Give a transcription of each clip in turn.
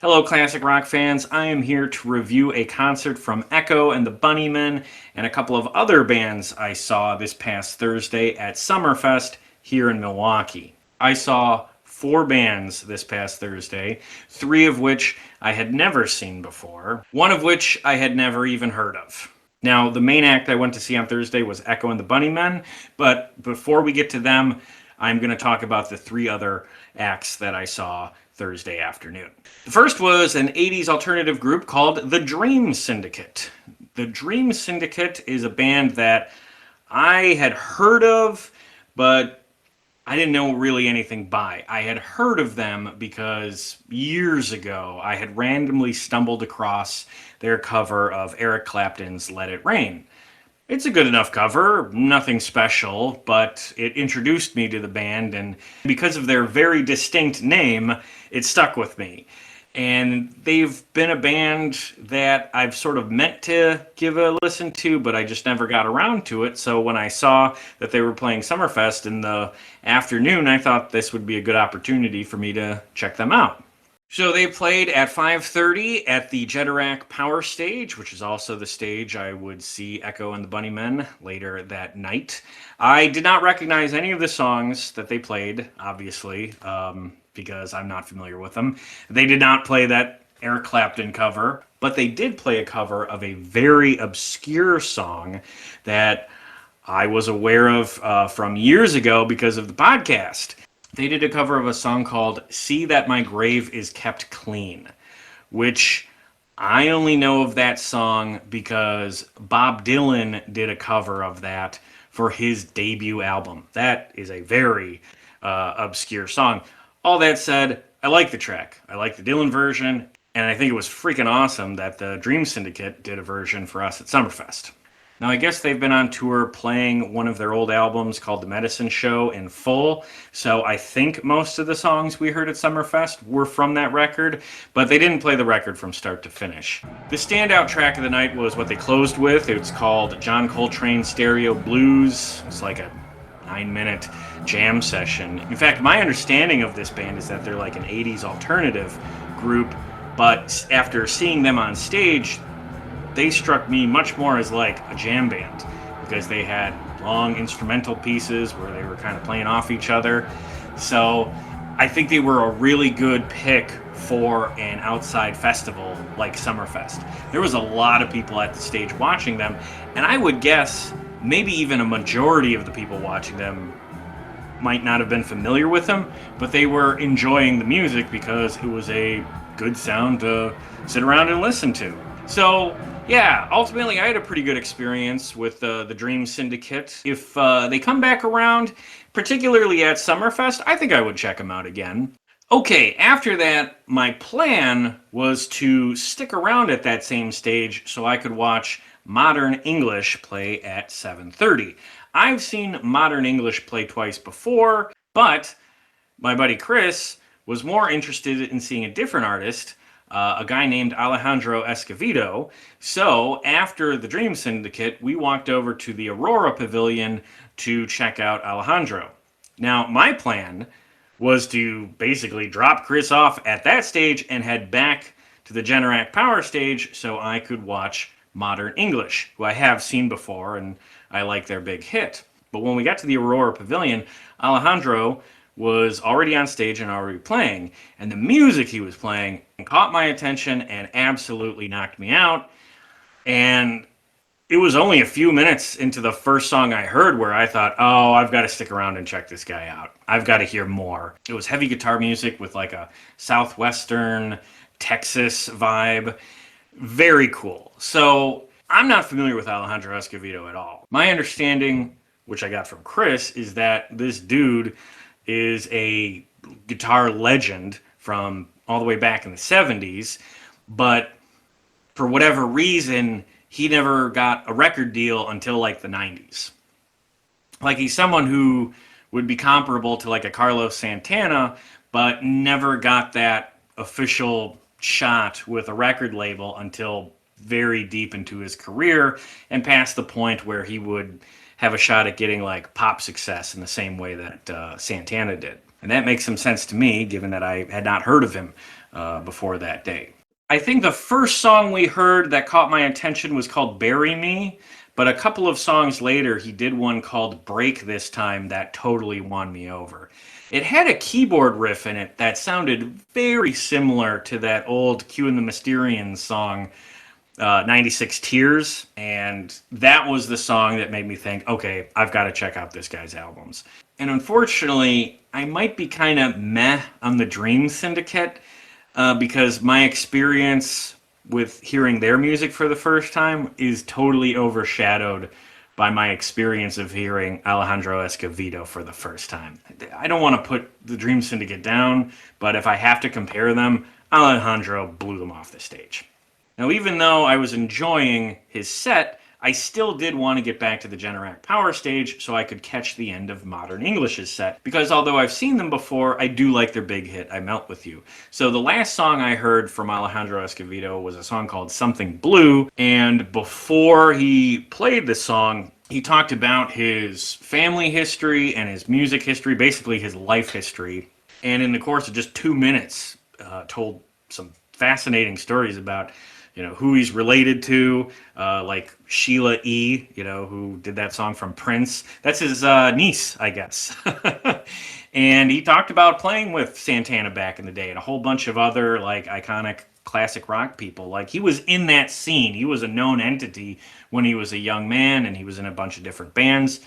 Hello, classic rock fans. I am here to review a concert from Echo and the Bunnymen and a couple of other bands I saw this past Thursday at Summerfest here in Milwaukee. I saw four bands this past Thursday, three of which I had never seen before, one of which I had never even heard of. Now, the main act I went to see on Thursday was Echo and the Bunnymen, but before we get to them, I'm going to talk about the three other acts that I saw Thursday afternoon. The first was an 80s alternative group called the Dream Syndicate. The Dream Syndicate is a band that I had heard of, but I didn't know really anything by. I had heard of them because years ago I had randomly stumbled across their cover of Eric Clapton's Let It Rain. It's a good enough cover, nothing special, but it introduced me to the band, and because of their very distinct name, it stuck with me. And they've been a band that I've sort of meant to give a listen to, but I just never got around to it. So when I saw that they were playing Summerfest in the afternoon, I thought this would be a good opportunity for me to check them out. So they played at 5:30 at the Generac Power Stage, which is also the stage I would see Echo and the Bunnymen later that night. I did not recognize any of the songs that they played, obviously, because I'm not familiar with them. They did not play that Eric Clapton cover, but they did play a cover of a very obscure song that I was aware of from years ago because of the podcast. They did a cover of a song called See That My Grave Is Kept Clean, which I only know of that song because Bob Dylan did a cover of that for his debut album. That is a very obscure song. All that said, I like the track. I like the Dylan version, and I think it was freaking awesome that the Dream Syndicate did a version for us at Summerfest. Now, I guess they've been on tour playing one of their old albums called The Medicine Show in full, so I think most of the songs we heard at Summerfest were from that record, but they didn't play the record from start to finish. The standout track of the night was what they closed with. It's called John Coltrane Stereo Blues. It's like a 9-minute jam session. In fact, my understanding of this band is that they're like an 80s alternative group, but after seeing them on stage, they struck me much more as like a jam band because they had long instrumental pieces where they were kind of playing off each other. So I think they were a really good pick for an outside festival like Summerfest. There was a lot of people at the stage watching them, and I would guess maybe even a majority of the people watching them might not have been familiar with them, but they were enjoying the music because it was a good sound to sit around and listen to. So yeah, ultimately I had a pretty good experience with the Dream Syndicate. If they come back around, particularly at Summerfest, I think I would check them out again. Okay, after that, my plan was to stick around at that same stage so I could watch Modern English play at 7:30. I've seen Modern English play twice before, but my buddy Chris was more interested in seeing a different artist, a guy named Alejandro Escovedo. So after the Dream Syndicate, we walked over to the Aurora Pavilion to check out Alejandro. Now, my plan was to basically drop Chris off at that stage and head back to the Generac Power Stage so I could watch Modern English, who I have seen before and I like their big hit. But when we got to the Aurora Pavilion, Alejandro was already on stage and already playing, and the music he was playing caught my attention and absolutely knocked me out. And it was only a few minutes into the first song I heard where I thought, oh, I've got to stick around and check this guy out. I've got to hear more. It was heavy guitar music with like a southwestern Texas vibe. Very cool. So I'm not familiar with Alejandro Escovedo at all. My understanding, which I got from Chris, is that this dude is a guitar legend from all the way back in the 70s, but for whatever reason, he never got a record deal until like the 90s. Like, he's someone who would be comparable to like a Carlos Santana, but never got that official shot with a record label until very deep into his career and past the point where he would have a shot at getting like pop success in the same way that Santana did. And that makes some sense to me, given that I had not heard of him before that day. I think the first song we heard that caught my attention was called Bury Me, but a couple of songs later, he did one called Break This Time that totally won me over. It had a keyboard riff in it that sounded very similar to that old Q and the Mysterians song, 96 Tears, and that was the song that made me think, okay, I've got to check out this guy's albums. And unfortunately, I might be kind of meh on the Dream Syndicate because my experience with hearing their music for the first time is totally overshadowed by my experience of hearing Alejandro Escovedo for the first time. I don't want to put the Dream Syndicate down, but if I have to compare them, Alejandro blew them off the stage. Now, even though I was enjoying his set, I still did want to get back to the Generac Power Stage so I could catch the end of Modern English's set, because although I've seen them before, I do like their big hit, I Melt With You. So the last song I heard from Alejandro Escovedo was a song called Something Blue, and before he played the song, he talked about his family history and his music history, basically his life history, and in the course of just 2 minutes, told some fascinating stories about who he's related to, like Sheila E., who did that song from Prince. That's his niece, I guess. And he talked about playing with Santana back in the day and a whole bunch of other like iconic classic rock people. Like he was in that scene. He was a known entity when he was a young man, and he was in a bunch of different bands.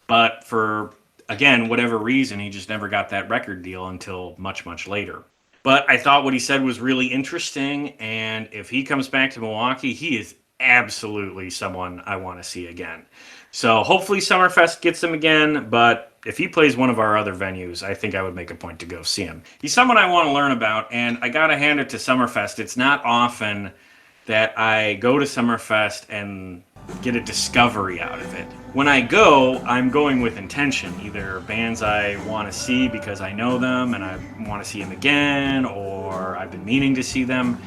But for, again, whatever reason, he just never got that record deal until much, much later. But I thought what he said was really interesting, and if he comes back to Milwaukee, he is absolutely someone I want to see again. So hopefully Summerfest gets him again, but if he plays one of our other venues, I think I would make a point to go see him. He's someone I want to learn about, and I gotta hand it to Summerfest. It's not often that I go to Summerfest and get a discovery out of it. When I go, I'm going with intention, either bands I want to see because I know them and I want to see them again, or I've been meaning to see them.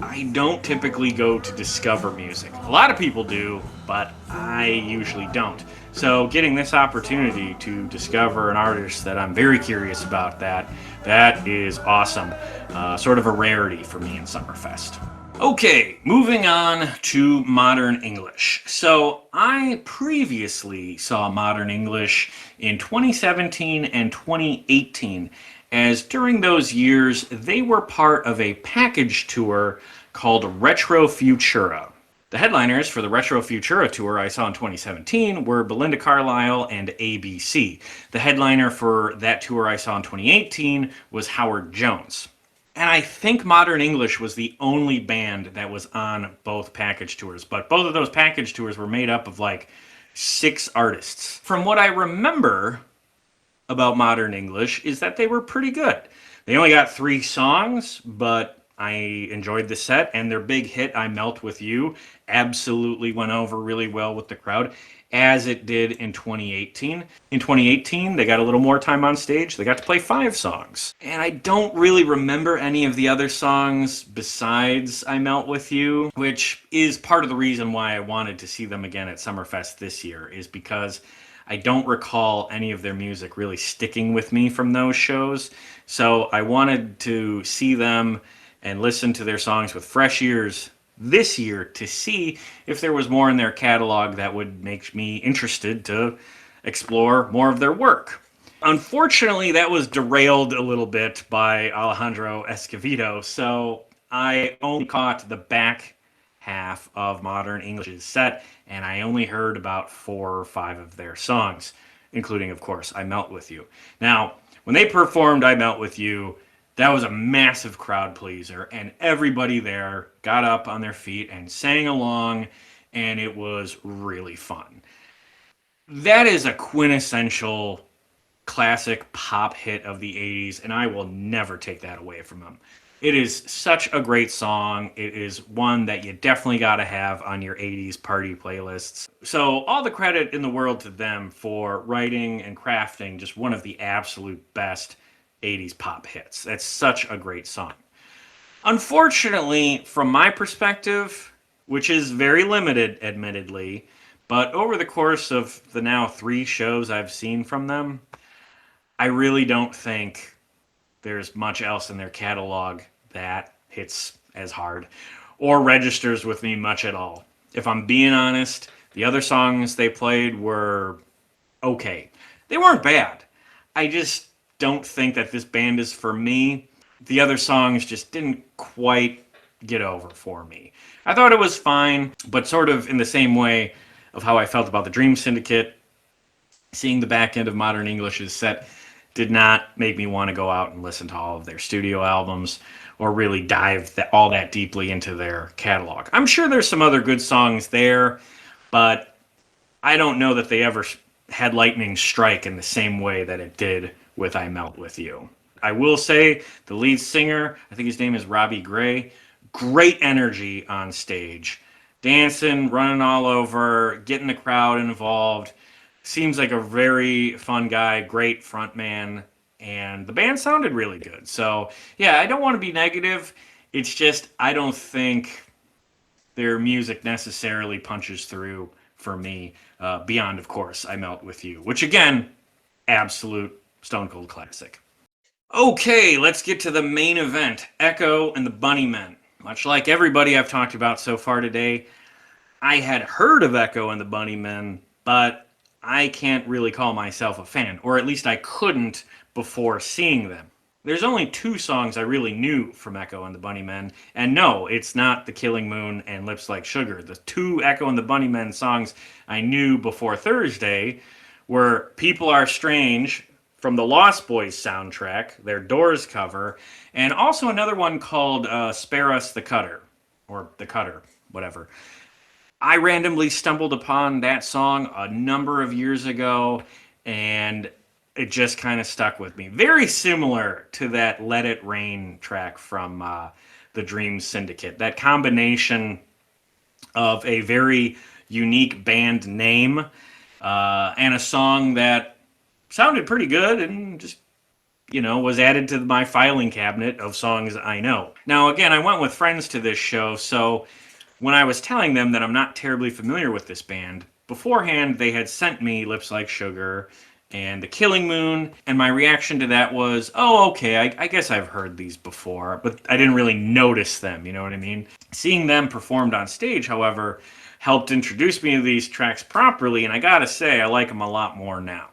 I don't typically go to discover music. A lot of people do, but I usually don't. So getting this opportunity to discover an artist that I'm very curious about, that is awesome. Sort of a rarity for me in Summerfest. Okay, moving on to Modern English. So I previously saw Modern English in 2017 and 2018, as during those years they were part of a package tour called Retro Futura. The headliners for the Retro Futura tour I saw in 2017 were Belinda Carlisle and ABC. The headliner for that tour I saw in 2018 was Howard Jones. And I think Modern English was the only band that was on both package tours. But both of those package tours were made up of like 6 artists. From what I remember about Modern English is that they were pretty good. They only got 3 songs, but I enjoyed the set. And their big hit, I Melt With You, absolutely went over really well with the crowd, as it did in 2018. In 2018, they got a little more time on stage. They got to play 5 songs. And I don't really remember any of the other songs besides I Melt With You, which is part of the reason why I wanted to see them again at Summerfest this year, is because I don't recall any of their music really sticking with me from those shows. So I wanted to see them and listen to their songs with fresh ears this year to see if there was more in their catalog that would make me interested to explore more of their work. Unfortunately, that was derailed a little bit by Alejandro Escovedo, so I only caught the back half of Modern English's set, and I only heard about 4 or 5 of their songs, including, of course, I Melt With You. Now, when they performed I Melt With You, that was a massive crowd pleaser, and everybody there got up on their feet and sang along, and it was really fun. That is a quintessential classic pop hit of the 80s, and I will never take that away from them. It is such a great song. It is one that you definitely got to have on your 80s party playlists. So all the credit in the world to them for writing and crafting just one of the absolute best 80s pop hits. That's such a great song. Unfortunately, from my perspective, which is very limited, admittedly, but over the course of the now 3 shows I've seen from them, I really don't think there's much else in their catalog that hits as hard or registers with me much at all. If I'm being honest, the other songs they played were okay. They weren't bad. I just don't think that this band is for me. The other songs just didn't quite get over for me. I thought it was fine, but sort of in the same way of how I felt about the Dream Syndicate, seeing the back end of Modern English's set did not make me want to go out and listen to all of their studio albums or really dive all that deeply into their catalog. I'm sure there's some other good songs there, but I don't know that they ever had lightning strike in the same way that it did with I Melt With You. I will say the lead singer, I think his name is Robbie Gray, great energy on stage. Dancing, running all over, getting the crowd involved. Seems like a very fun guy, great front man, and the band sounded really good. So, yeah, I don't want to be negative. It's just I don't think their music necessarily punches through for me, beyond, of course, I Melt With You, which, again, absolute stone cold classic. Okay, let's get to the main event, Echo and the Bunnymen. Much like everybody I've talked about so far today, I had heard of Echo and the Bunnymen, but I can't really call myself a fan, or at least I couldn't before seeing them. There's only 2 songs I really knew from Echo and the Bunnymen, and no, it's not The Killing Moon and Lips Like Sugar. The 2 Echo and the Bunnymen songs I knew before Thursday were People Are Strange from the Lost Boys soundtrack, their Doors cover, and also another one called Spare Us the Cutter, or The Cutter, whatever. I randomly stumbled upon that song a number of years ago, and it just kind of stuck with me. Very similar to that Let It Rain track from the Dream Syndicate. That combination of a very unique band name and a song that sounded pretty good and just, was added to my filing cabinet of songs I know. Now, again, I went with friends to this show, so when I was telling them that I'm not terribly familiar with this band, beforehand they had sent me Lips Like Sugar and The Killing Moon, and my reaction to that was, oh, okay, I guess I've heard these before, but I didn't really notice them, you know what I mean? Seeing them performed on stage, however, helped introduce me to these tracks properly, and I gotta say, I like them a lot more now.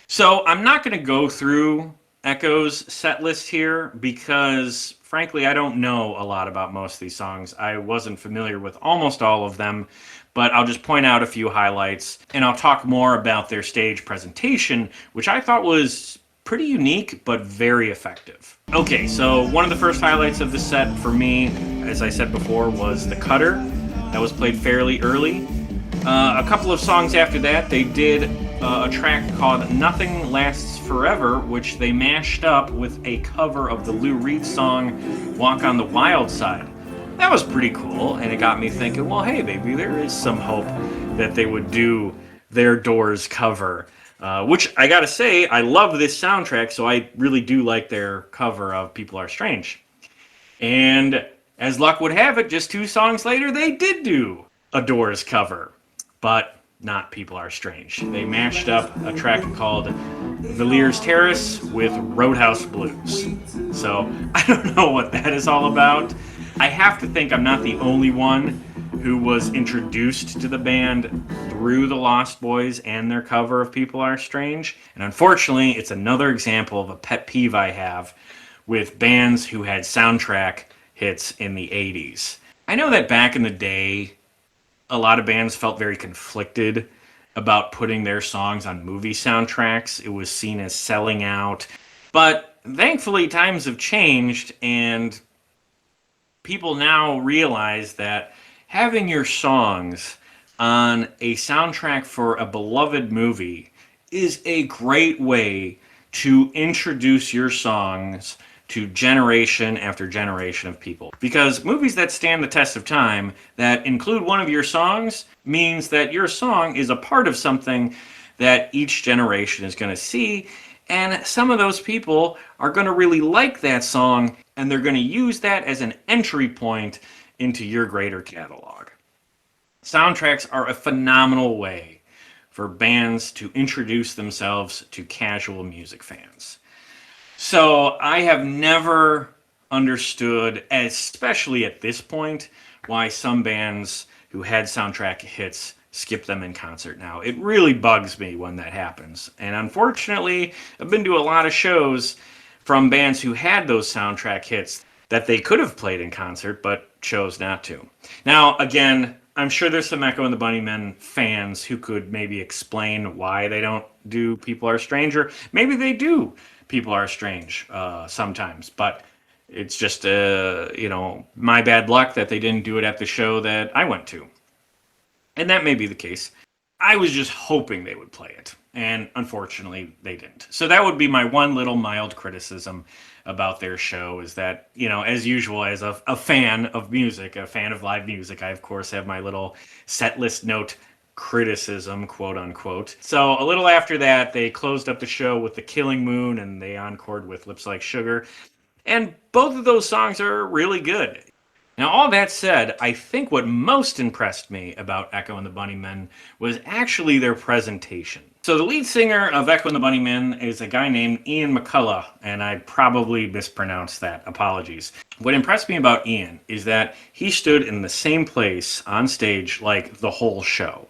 So I'm not going to go through Echo's set list here because, frankly, I don't know a lot about most of these songs. I wasn't familiar with almost all of them, but I'll just point out a few highlights, and I'll talk more about their stage presentation, which I thought was pretty unique, but very effective. Okay, so one of the first highlights of the set for me, as I said before, was The Cutter. That was played fairly early. A couple of songs after that, they did a track called Nothing Lasts Forever, which they mashed up with a cover of the Lou Reed song Walk on the Wild Side. That was pretty cool, and it got me thinking, well, hey, maybe there is some hope that they would do their Doors cover, which I gotta say, I love this soundtrack, so I really do like their cover of People Are Strange. And as luck would have it, just 2 songs later, they did do a Doors cover, but not People Are Strange. They mashed up a track called Villiers Terrace with Roadhouse Blues. So I don't know what that is all about. I have to think I'm not the only one who was introduced to the band through the Lost Boys and their cover of People Are Strange. And unfortunately, it's another example of a pet peeve I have with bands who had soundtrack hits in the 80s. I know that back in the day, a lot of bands felt very conflicted about putting their songs on movie soundtracks. It was seen as selling out. But thankfully, times have changed, and people now realize that having your songs on a soundtrack for a beloved movie is a great way to introduce your songs to generation after generation of people. Because movies that stand the test of time, that include one of your songs, means that your song is a part of something that each generation is going to see, and some of those people are going to really like that song, and they're going to use that as an entry point into your greater catalog. Soundtracks are a phenomenal way for bands to introduce themselves to casual music fans. So I have never understood, especially at this point, why some bands who had soundtrack hits skip them in concert now. It really bugs me when that happens. And unfortunately, I've been to a lot of shows from bands who had those soundtrack hits that they could have played in concert but chose not to. Now, again, I'm sure there's some Echo and the Bunnymen fans who could maybe explain why they don't do People Are Strange, or maybe they do People Are Strange sometimes, but it's just, my bad luck that they didn't do it at the show that I went to. And that may be the case. I was just hoping they would play it, and unfortunately they didn't. So that would be my one little mild criticism about their show, is that, as usual, as a fan of music, a fan of live music, I of course have my little set list note criticism, quote unquote. So a little after that, they closed up the show with The Killing Moon, and they encored with Lips Like Sugar. And both of those songs are really good. Now, all that said, I think what most impressed me about Echo and the Bunnymen was actually their presentation. So the lead singer of Echo and the Bunnymen is a guy named Ian McCullough, and I probably mispronounced that. Apologies. What impressed me about Ian is that he stood in the same place on stage like the whole show.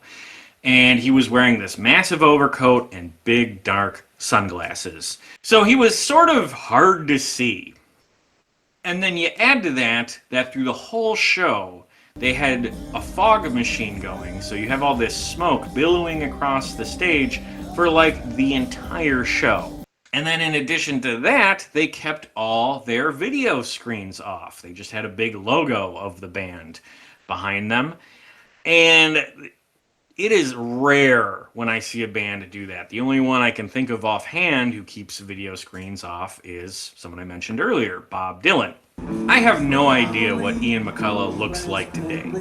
And he was wearing this massive overcoat and big dark sunglasses. So he was sort of hard to see. And then you add to that through the whole show, they had a fog machine going, so you have all this smoke billowing across the stage for like the entire show. And then in addition to that, they kept all their video screens off. They just had a big logo of the band behind them. And it is rare when I see a band do that. The only one I can think of offhand who keeps video screens off is someone I mentioned earlier, Bob Dylan. I have no idea what Ian McCullough looks like today,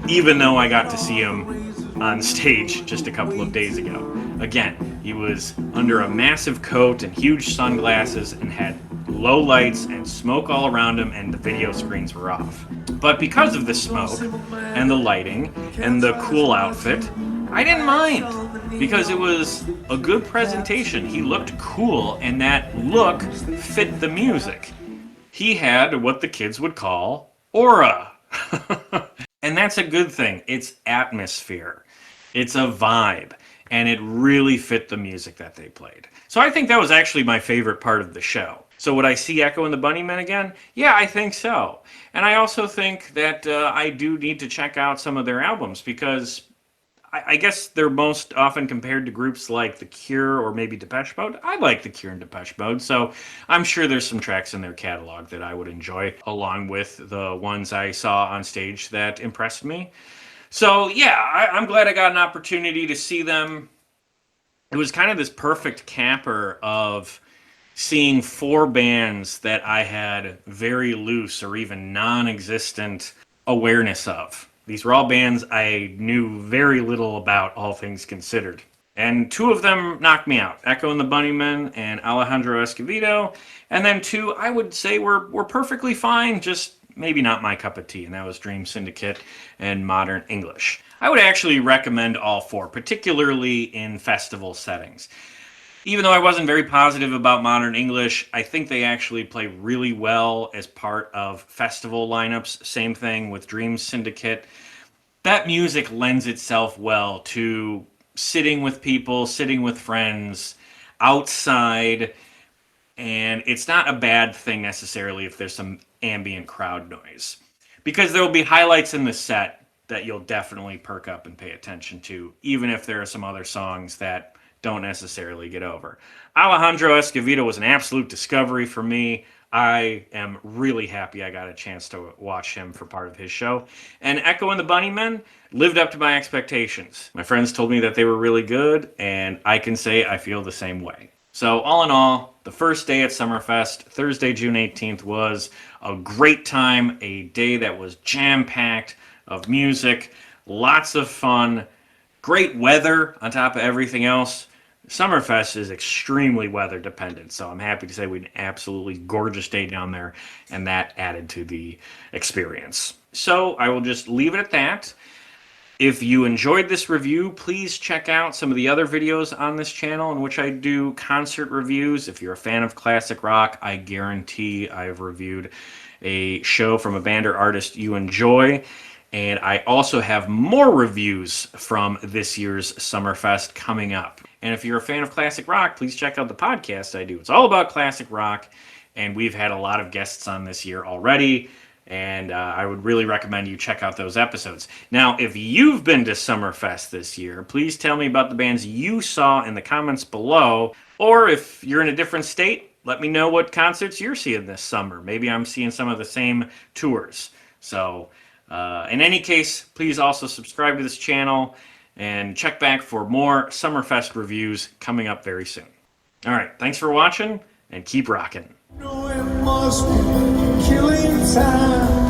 even though I got to see him on stage just a couple of days ago. Again, he was under a massive coat and huge sunglasses and had low lights and smoke all around him, and the video screens were off. But because of the smoke and the lighting and the cool outfit, I didn't mind, because it was a good presentation. He looked cool, and that look fit the music. He had what the kids would call aura. And that's a good thing. It's atmosphere. It's a vibe. And it really fit the music that they played. So I think that was actually my favorite part of the show. So would I see Echo and the Bunnymen again? Yeah, I think so. And I also think that I do need to check out some of their albums, because I guess they're most often compared to groups like The Cure or maybe Depeche Mode. I like The Cure and Depeche Mode, so I'm sure there's some tracks in their catalog that I would enjoy, along with the ones I saw on stage that impressed me. So yeah, I'm glad I got an opportunity to see them. It was kind of this perfect capper of seeing four bands that I had very loose or even non-existent awareness of. These were all bands I knew very little about, all things considered. And two of them knocked me out, Echo and the Bunnymen and Alejandro Escovedo. And then two I would say were perfectly fine, just maybe not my cup of tea, and that was Dream Syndicate and Modern English. I would actually recommend all four, particularly in festival settings. Even though I wasn't very positive about Modern English, I think they actually play really well as part of festival lineups. Same thing with Dream Syndicate. That music lends itself well to sitting with people, sitting with friends, outside, and it's not a bad thing necessarily if there's some ambient crowd noise, because there will be highlights in the set that you'll definitely perk up and pay attention to, even if there are some other songs that don't necessarily get over. Alejandro Escovedo was an absolute discovery for me. I am really happy I got a chance to watch him for part of his show. And Echo and the Bunnymen lived up to my expectations. My friends told me that they were really good, and I can say I feel the same way. So all in all, the first day at Summerfest, Thursday, June 18th, was a great time, a day that was jam-packed of music, lots of fun, great weather on top of everything else. Summerfest is extremely weather dependent, so I'm happy to say we had an absolutely gorgeous day down there, and that added to the experience. So I will just leave it at that. If you enjoyed this review, please check out some of the other videos on this channel in which I do concert reviews. If you're a fan of classic rock, I guarantee I've reviewed a show from a band or artist you enjoy. And I also have more reviews from this year's Summerfest coming up. And if you're a fan of classic rock, please check out the podcast I do. It's all about classic rock, and we've had a lot of guests on this year already. And I would really recommend you check out those episodes. Now, if you've been to Summerfest this year, please tell me about the bands you saw in the comments below. Or if you're in a different state, let me know what concerts you're seeing this summer. Maybe I'm seeing some of the same tours. So, in any case, please also subscribe to this channel and check back for more Summerfest reviews coming up very soon. All right, thanks for watching, and keep rocking. No, it must be killing time.